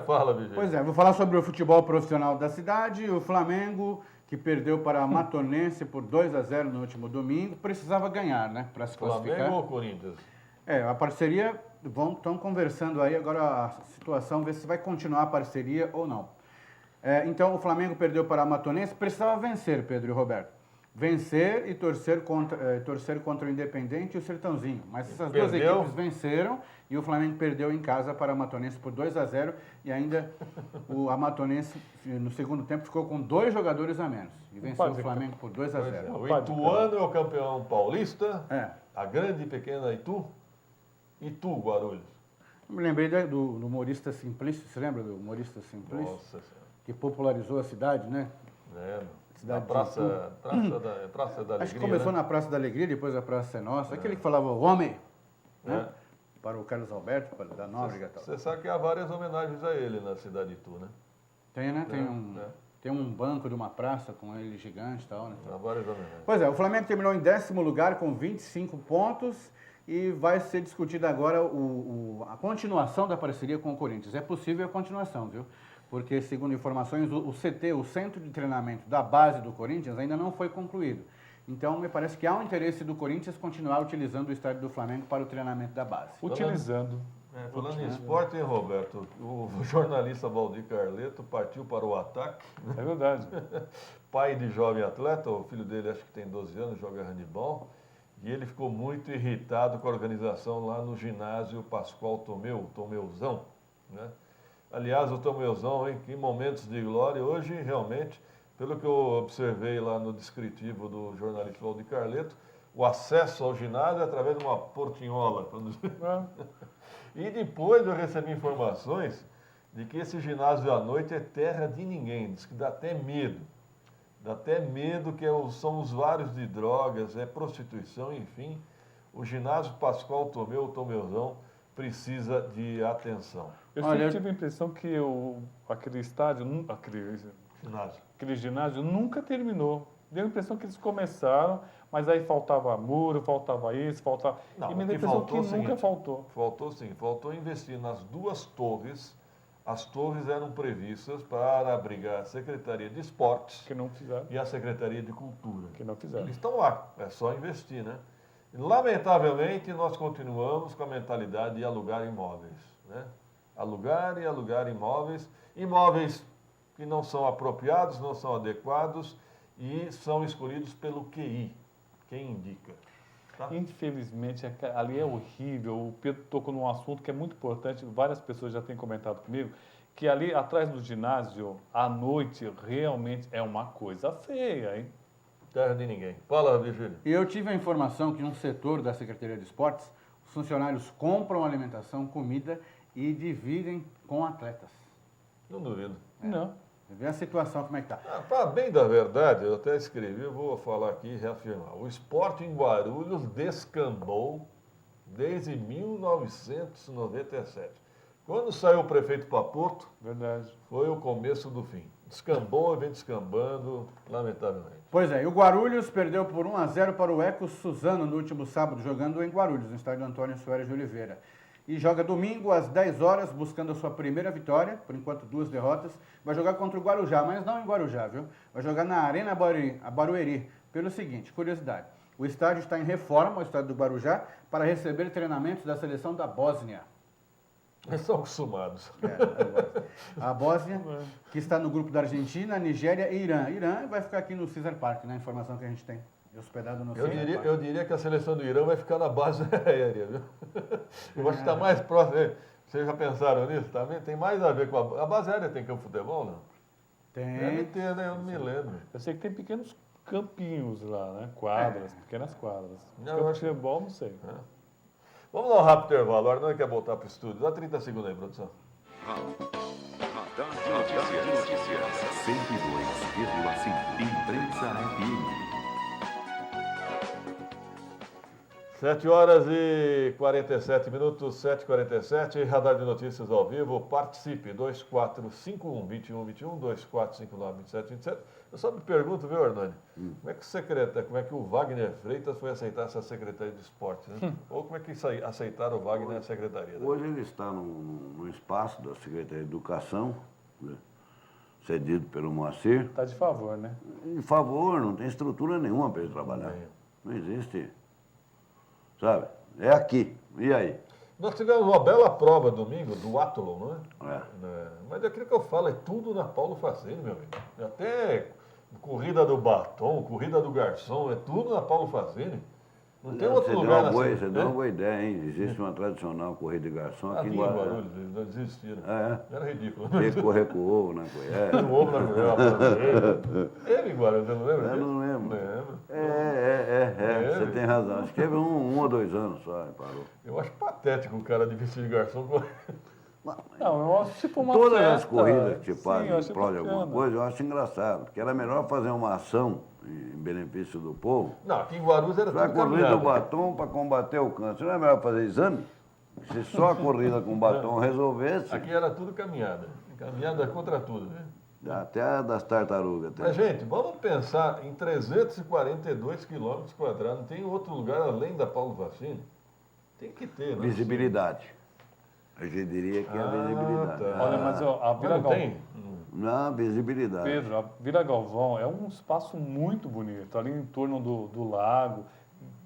Fala, Virgílio. Pois é, vou falar sobre o futebol profissional da cidade. O Flamengo, que perdeu para a Matonense por 2-0 no último domingo, precisava ganhar, né, para se classificar. Flamengo ou Corinthians? A parceria, estão conversando aí agora a situação, ver se vai continuar a parceria ou não. Então, o Flamengo perdeu para a Matonense, precisava vencer, Pedro e Roberto. Vencer e torcer contra o Independente e o Sertãozinho. Mas essas duas equipes venceram e o Flamengo perdeu em casa para a Matonense por 2-0 e ainda a Matonense, no segundo tempo, ficou com 2 jogadores a menos e venceu o Flamengo por 2-0. O Ituano é o campeão paulista, a grande e pequena Itu, Guarulhos. Eu me lembrei do humorista Simplício, você lembra do humorista Simplício? Nossa Senhora. Que popularizou a cidade, né? Na Praça da Alegria. Acho que começou na Praça da Alegria, depois a Praça é Nossa. Aquele que falava o homem, né? Para o Carlos Alberto, para da Nóbrega e tal. Você sabe que há várias homenagens a ele na cidade de Itu, né? Tem, né? Tem um banco de uma praça com ele gigante e tal, né? Há várias homenagens. Pois é, o Flamengo terminou em 10º lugar com 25 pontos e vai ser discutida agora a continuação da parceria com o Corinthians. É possível a continuação, viu? Porque, segundo informações, o CT, o Centro de Treinamento da base do Corinthians, ainda não foi concluído. Então, me parece que há um interesse do Corinthians continuar utilizando o estádio do Flamengo para o treinamento da base. Utilizando. Falando em esporte, hein, Roberto? O jornalista Valdir Carleto partiu para o ataque. É verdade. Pai de jovem atleta, o filho dele acho que tem 12 anos, joga handebol. E ele ficou muito irritado com a organização lá no ginásio Pascoal Tomeuzão, né? Aliás, o Tomeuzão, hein, que momentos de glória. Hoje, realmente, pelo que eu observei lá no descritivo do jornalista Valdir Carleto, o acesso ao ginásio é através de uma portinhola. E depois eu recebi informações de que esse ginásio à noite é terra de ninguém. Diz que dá até medo. Dá até medo que são usuários de drogas, prostituição, enfim. O ginásio Pascoal Tomeuzão precisa de atenção. Eu sempre tive a impressão que aquele estádio, aquele ginásio nunca terminou. Deu a impressão que eles começaram, Mas aí faltava muro, faltava isso, faltava... Não, e o me que pensou faltou que é o nunca seguinte, faltou. Faltou sim, faltou investir nas duas torres. As torres eram previstas para abrigar a Secretaria de Esportes Que não fizeram. e a Secretaria de Cultura. Que não fizeram. Eles estão lá, é só investir, né? Lamentavelmente, nós continuamos com a mentalidade de alugar imóveis, né? Alugar e alugar imóveis, imóveis que não são apropriados, não são adequados e são escolhidos pelo QI, quem indica. Tá? Infelizmente, ali é horrível. O Pedro tocou num assunto que é muito importante, várias pessoas já têm comentado comigo, que ali atrás do ginásio, à noite, realmente é uma coisa feia, hein? Terra de ninguém. Fala, Virgílio. E eu tive a informação que num setor da Secretaria de Esportes, os funcionários compram alimentação, comida e dividem com atletas. Não duvido. Não. Vê a situação como é que tá. Para bem da verdade, eu até escrevi, eu vou falar aqui e reafirmar. O esporte em Guarulhos descambou desde 1997. Quando saiu o prefeito para Porto, Verdade. foi o começo do fim. Descambou e vem descambando, lamentavelmente. Pois é, e o Guarulhos perdeu por 1-0 para o Eco Suzano no último sábado, jogando em Guarulhos, no estádio Antônio Soares de Oliveira. E joga domingo às 10 horas, buscando a sua primeira vitória, por enquanto 2 derrotas. Vai jogar contra o Guarujá, mas não em Guarujá, viu? Vai jogar na Arena Barueri. Pelo seguinte, curiosidade, o estádio está em reforma, o estádio do Guarujá, para receber treinamentos da seleção da Bósnia. Eles são acostumados. A Bósnia, que está no grupo da Argentina, Nigéria e Irã. Irã vai ficar aqui no Caesar Park, né? A informação que a gente tem. Hospedado no Caesar Park. Eu diria que a seleção do Irã vai ficar na base aérea, viu? Eu acho que está mais próximo. Vocês já pensaram nisso? Também tem mais a ver com a base aérea. Tem campo de futebol, não? Deve Tem. ter, né? Eu não me lembro. Eu sei que tem pequenos campinhos lá, né? Quadras, pequenas quadras. Não, Campo eu de acho- futebol, não sei. Vamos dar um rápido intervalo. O Arnaldo quer voltar para o estúdio. Dá 30 segundos aí, produção. Radar de notícias. 102,5. Imprensa FM. 7 horas e 47 minutos, 7h47, Radar de Notícias ao vivo. Participe, 2451-2121, 2459-2727. Eu só me pergunto, viu, Hernani? Como é que o Wagner Freitas foi aceitar essa Secretaria de Esporte, né? Ou como é que aceitaram o Wagner na Secretaria? Né? Hoje ele está no espaço da Secretaria de Educação, né, cedido pelo Moacir. Tá de favor, né? Em favor, não tem estrutura nenhuma para ele trabalhar. Não existe. Sabe? É aqui. E aí? Nós tivemos uma bela prova domingo do Athlon, não é? É. Mas é aquilo que eu falo, é tudo na Paulo Facini, meu amigo. Até corrida do batom, corrida do garçom, é tudo na Paulo Facini. Não tem outro lugar Você deu uma boa ideia, hein? Existe uma tradicional corrida de garçom aqui em Guarulhos. Guarulhos, eles não desistiram. É. Era ridículo. Tem que correr com o ovo na colher. O ovo na colher, ele em Guarulhos, você não lembra? Eu não lembro. Lembro. Você tem razão. Acho que teve um ou 2 anos só, parou. Eu acho patético o cara de vestir de garçom. Não, eu acho tipo uma Todas festa. as corridas que Sim, fazem eu em acho prol de alguma bacana. coisa, eu acho engraçado. Porque era melhor fazer uma ação em benefício do povo. Não, aqui em Guarulhos era Vai tudo correr do caminhada. batom para combater o câncer. Não é melhor fazer exame? Se só a corrida com batom resolvesse, Aqui era tudo caminhada. Caminhada contra tudo, né? até a das tartarugas. Mas, gente, vamos pensar em 342 quilômetros quadrados. Não tem outro lugar além da Paulo Facini? Tem que ter, né? Visibilidade. Eu já diria que é a visibilidade. tá. Olha, mas ó, a Mas Vila não tem? Galvão, Não, visibilidade. Pedro, a Vila Galvão é um espaço muito bonito, ali em torno do lago.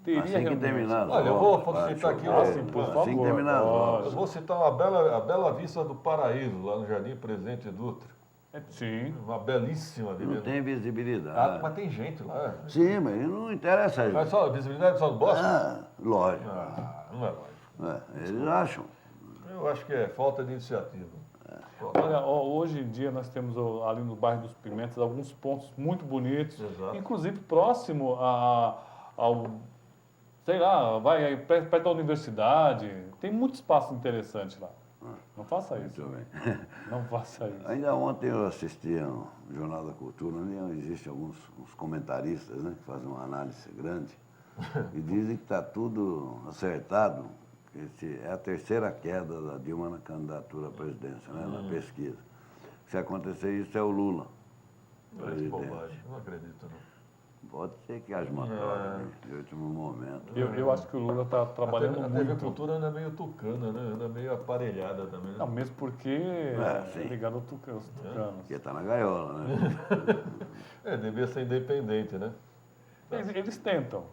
Teria Assim que realmente- terminar as Olha, eu obras, vou vai citar aqui chover. assim, por Assim favor. que terminar as Eu obras. vou citar a Bela Vista do Paraíso, lá no Jardim Presidente Dutra. Sim. Uma belíssima Não avenida. tem visibilidade. Ah, mas tem gente lá. Sim, mas não interessa a Mas gente. só, visibilidade só no bosque? Lógico. Não é lógico. Eles acham. Eu acho que é falta de iniciativa. Olha, ó, hoje em dia nós temos ó, ali no bairro dos Pimentas alguns pontos muito bonitos, Exato. inclusive próximo ao, sei lá, vai aí perto da universidade, tem muito espaço interessante lá. Não faça isso, Muito bem. não faça isso. Ainda ontem eu assisti ao Jornal da Cultura, onde existem uns comentaristas, né, que fazem uma análise grande e dizem que está tudo acertado. Que é a terceira queda da Dilma na candidatura à presidência, né, na pesquisa. Se acontecer isso, é o Lula. Parece bobagem. Não acredito, não. Pode ser que haja uma troca de último momento. Eu acho que o Lula está trabalhando A TV muito. Cultura anda meio tucana, né? Anda meio aparelhada também. Né? Não, mesmo porque sim. é ligado aos tucanos. Porque está na gaiola, né? Devia ser independente, né? Eles tentam.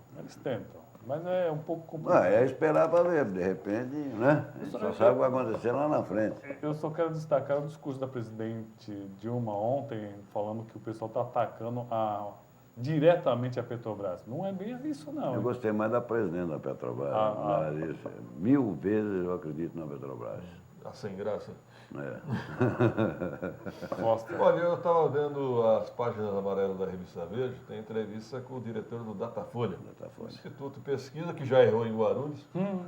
Mas é um pouco complicado. É esperar para ver, de repente, né? A gente só sabe o que vai acontecer lá na frente. Eu só quero destacar o discurso da presidente Dilma ontem, falando que o pessoal está atacando diretamente a Petrobras. Não é bem isso, não. Eu hein? gostei mais da presidente da Petrobras. Mas 1000 vezes eu acredito na Petrobras. Sem graça. Costa. Olha, eu estava vendo as páginas amarelas da Revista Verde, tem entrevista com o diretor do Datafolha. Instituto de Pesquisa, que já errou em Guarulhos.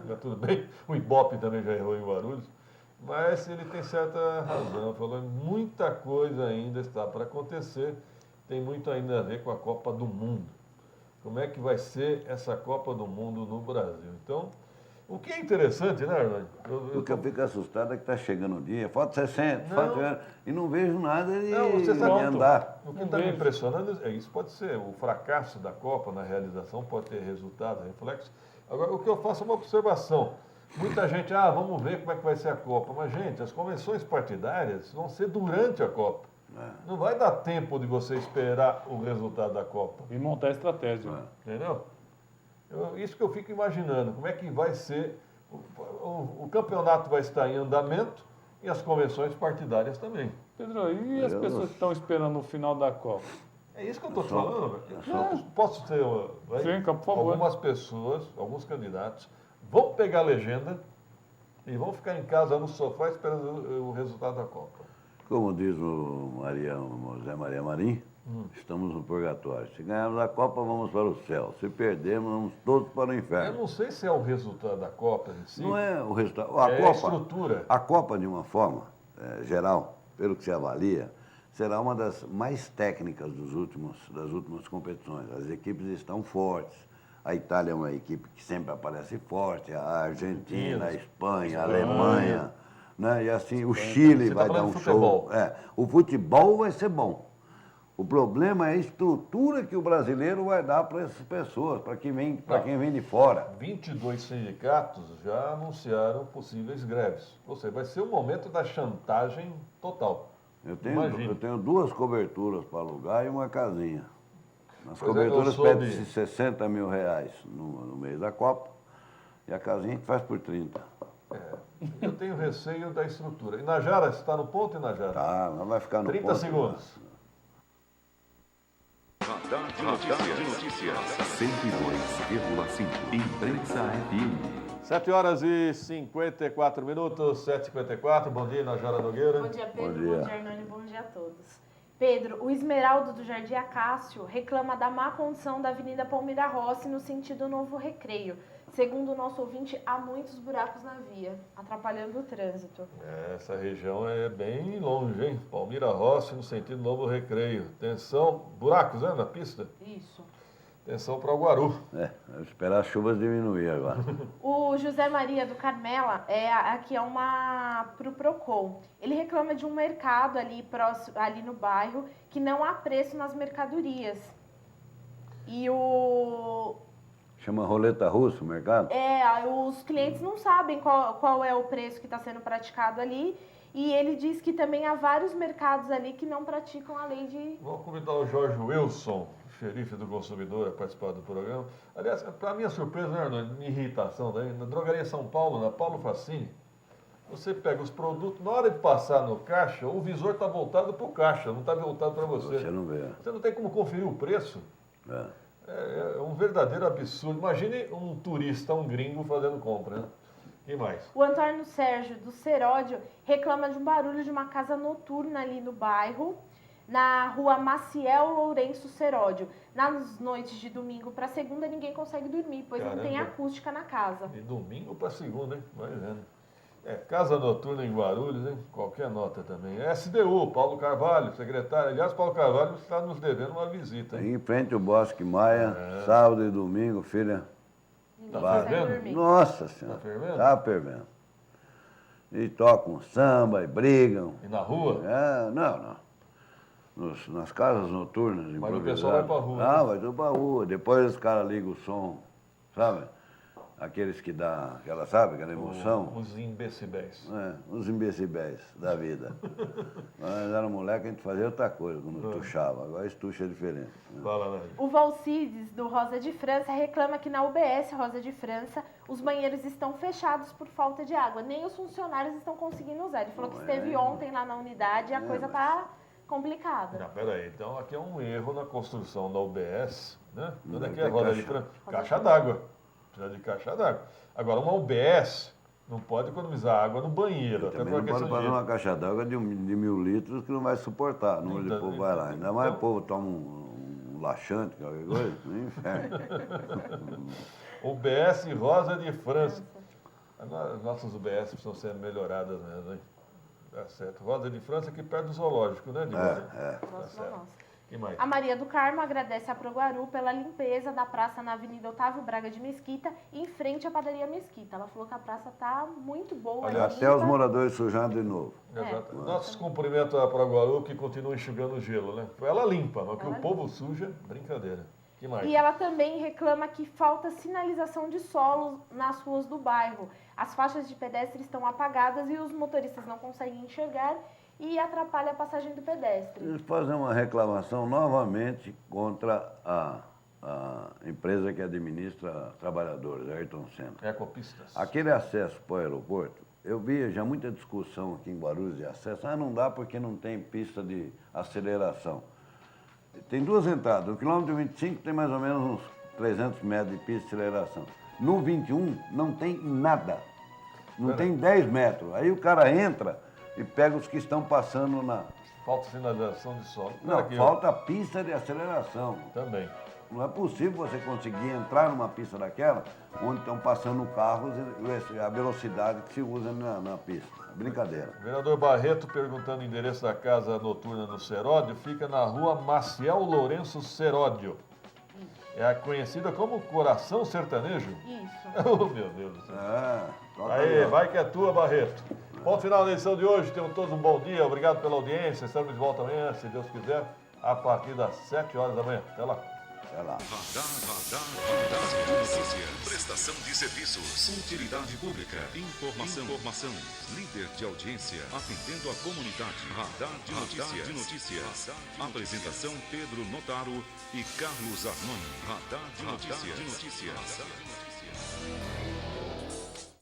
Já tudo bem. O Ibope também já errou em Guarulhos. Mas ele tem certa razão. Falou muita coisa ainda está para acontecer. Tem muito ainda a ver com a Copa do Mundo. Como é que vai ser essa Copa do Mundo no Brasil? Então, o que é interessante, né, Arnaldo? O que eu fico assustado é que está chegando o dia, falta 60, e não vejo nada de andar. O que está me impressionando é isso, pode ser o fracasso da Copa na realização, pode ter resultado, reflexo. Agora, o que eu faço é uma observação. Muita gente, vamos ver como é que vai ser a Copa. Mas, gente, as convenções partidárias vão ser durante a Copa. Não vai dar tempo de você esperar o resultado da Copa. E montar a estratégia. Entendeu? Isso que eu fico imaginando, como é que vai ser, o campeonato vai estar em andamento e as convenções partidárias também. Pedro, e as pessoas que estão esperando o final da Copa? É isso que eu estou falando. Posso ter Sim, por favor. algumas pessoas, alguns candidatos, vão pegar a legenda e vão ficar em casa no sofá esperando o resultado da Copa. Como diz o José Maria Marim, estamos no purgatório. Se ganharmos a Copa, vamos para o céu. Se perdermos, vamos todos para o inferno. Eu não sei se é o resultado da Copa em si. Não é o resultado. A estrutura. A Copa, de uma forma geral, pelo que se avalia, será uma das mais técnicas das últimas competições. As equipes estão fortes. A Itália é uma equipe que sempre aparece forte, a Argentina, a Espanha, a Alemanha. Né? E assim, o Chile vai dar um show. O futebol vai ser bom. O problema é a estrutura que o brasileiro vai dar para essas pessoas, para quem vem de fora. 22 sindicatos já anunciaram possíveis greves. Ou seja, vai ser o momento da chantagem total. Eu tenho 2 coberturas para alugar e uma casinha. As Pois coberturas pedem-se R$60 mil no mês da Copa e a casinha a gente faz por 30. Eu tenho receio da estrutura. E Najara, você está no ponto, Najara? Tá, mas vai ficar no 30 ponto. segundos. Radar de notícias. 102,5. Imprensa FM. 7 horas e 54 minutos, 7h54. Bom dia, Najara Nogueira. Bom dia, Pedro. Bom dia. Bom dia, Hernani. Bom dia a todos. Pedro, o Esmeraldo do Jardim Acácio reclama da má condição da Avenida Palmira Rossi no sentido Novo Recreio. Segundo o nosso ouvinte, há muitos buracos na via, atrapalhando o trânsito. Essa região é bem longe, hein? Palmira Rossi, no sentido Novo Recreio. Atenção, buracos, né, na pista? Isso. Atenção para o Guaru. Esperar as chuvas diminuir agora. O José Maria do Carmela, aqui é pro Procon. Ele reclama de um mercado ali no bairro que não há preço nas mercadorias. E Chama roleta russa o mercado? Os clientes não sabem qual é o preço que está sendo praticado ali. E ele diz que também há vários mercados ali que não praticam a lei de... Vamos convidar o Jorge Wilson, xerife do consumidor, a participar do programa. Aliás, para minha surpresa, né, Arnaldo, minha irritação, na Drogaria São Paulo, na Paulo Facini, você pega os produtos, na hora de passar no caixa, o visor está voltado para o caixa, não está voltado para você. Você não vê. Você não tem como conferir o preço. É um verdadeiro absurdo. Imagine um turista, um gringo fazendo compra, né? E mais? O Antônio Sérgio, do Seródio, reclama de um barulho de uma casa noturna ali no bairro, na rua Maciel Lourenço Seródio. Nas noites de domingo para segunda, ninguém consegue dormir, pois não tem acústica na casa. De domingo para segunda, hein? Vai vendo. Casa noturna em Guarulhos, hein? Qualquer nota também. SDU, Paulo Carvalho, secretário. Aliás, Paulo Carvalho está nos devendo uma visita, hein? Em frente ao Bosque Maia, sábado e domingo, filha. Ninguém Tá consegue fervendo? dormir. Nossa Senhora. Tá fervendo? Tá fervendo. E tocam samba e brigam. E na rua? Não. nas casas noturnas. Mas o pessoal vai pra rua. Ah, né? vai tudo pra rua. Depois os caras ligam o som, sabe? Aqueles que dá, aquela emoção. Os imbecibéis. Os imbecibéis da vida. Nós era moleque, a gente fazia outra coisa quando tuchava. Agora esse tucho é diferente. Né? Fala, né? O Valcides, do Rosa de França, reclama que na UBS Rosa de França os banheiros estão fechados por falta de água. Nem os funcionários estão conseguindo usar. Ele falou que esteve ontem lá na unidade e a coisa tá complicada. Não, peraí. Então aqui é um erro na construção da UBS, né? Onde é que tem é a Rosa de caixa. França? Caixa d'água. Precisa de caixa d'água. Agora, uma UBS não pode equnomizar água no banheiro. Até Também por não pode questão fazer uma caixa d'água de 1.000 litros que não vai suportar. Não, o povo vai lá. Ainda mais o povo toma um laxante, qualquer coisa, no inferno. UBS Rosa de França. As nossas UBS precisam ser melhoradas mesmo, hein? Tá certo. Rosa de França aqui perto do zoológico, né, Dilma? Tá certo. Que mais? A Maria do Carmo agradece a Proguaru pela limpeza da praça na Avenida Otávio Braga de Mesquita, em frente à padaria Mesquita. Ela falou que a praça tá muito boa. Aliás, Até os moradores sujaram de novo. Exato. Nossos cumprimentos à Proguaru, que continua enxugando o gelo, né? Ela limpa, mas que o povo suja, brincadeira. Que mais? E ela também reclama que falta sinalização de solo nas ruas do bairro. As faixas de pedestre estão apagadas e os motoristas não conseguem enxergar e atrapalha a passagem do pedestre. Eles fazem uma reclamação novamente contra a empresa que administra trabalhadores, Ayrton Senna. Ecopistas. Aquele acesso para o aeroporto, eu vi já muita discussão aqui em Guarulhos de acesso. Não dá porque não tem pista de aceleração. Tem duas entradas. No quilômetro 25 tem mais ou menos uns 300 metros de pista de aceleração. No 21 não tem nada. Não tem 10 metros. Aí o cara entra e pega os que estão passando na... Falta sinalização de solo. Não, Aqui, falta pista de aceleração. Também. Não é possível você conseguir entrar numa pista daquela onde estão passando carros e a velocidade que se usa na pista. Brincadeira. O vereador Barreto perguntando o endereço da casa noturna no Seródio, fica na rua Maciel Lourenço Seródio. É conhecida como Coração Sertanejo? Isso. Oh, meu Deus do céu. Toca Aí, aí, ó. vai que é tua, Barreto. Bom final da edição de hoje. Tenham todos um bom dia. Obrigado pela audiência. Estamos de volta amanhã, se Deus quiser, a partir das 7 horas da manhã. Até lá. Até lá. Radar de notícia. Prestação de serviços. Utilidade pública. Informação. Líder de audiência. Atendendo a comunidade. Radar de notícias. Apresentação Pedro Notaro e Carlos Arnone. Radar de notícias.